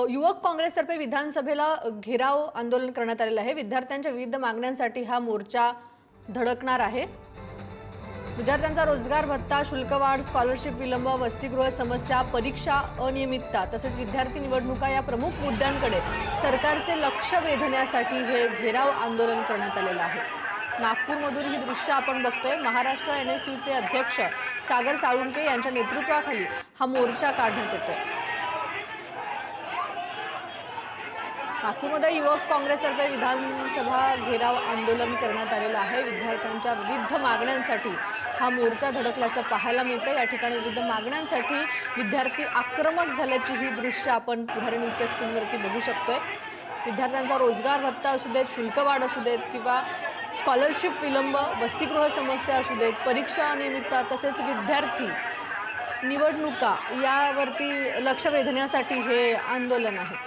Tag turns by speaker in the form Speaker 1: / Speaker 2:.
Speaker 1: युवक काँग्रेसतर्फे विधानसभेला घेराव आंदोलन करण्यात आलेलं आहे। विद्यार्थ्यांच्या विविध मागण्यांसाठी हा मोर्चा धडकणार आहे। विद्यार्थ्यांचा रोजगार भत्ता, शुल्कवाढ, स्कॉलरशिप विलंब, वसतिगृह समस्या, परीक्षा अनियमितता तसेच विद्यार्थी निवडणुका या प्रमुख मुद्द्यांकडे सरकारचे लक्ष वेधण्यासाठी हे घेराव आंदोलन करण्यात आलेलं आहे। नागपूरमधून ही दृश्य आपण बघतोय। महाराष्ट्र NSUचे अध्यक्ष सागर साळुंके यांच्या नेतृत्वाखाली हा मोर्चा काढण्यात येतोय। नागपूरमध्ये युवक काँग्रेसतर्फे विधानसभा घेराव आंदोलन करण्यात आलेलं आहे। विद्यार्थ्यांच्या विविध मागण्यांसाठी हा मोर्चा धडकल्याचं पाहायला मिळतं। या ठिकाणी विविध मागण्यांसाठी विद्यार्थी आक्रमक झाल्याची ही दृश्य आपण पुढारी न्यूजच्या स्क्रीनवरती बघू शकतोय। विद्यार्थ्यांचा रोजगार भत्ता असू देत, शुल्कवाढ असू देत किंवा स्कॉलरशिप विलंब, वसतिगृह समस्या असू देत, परीक्षा अनियमितता तसेच विद्यार्थी निवडणुका यावरती लक्ष वेधण्यासाठी हे आंदोलन आहे।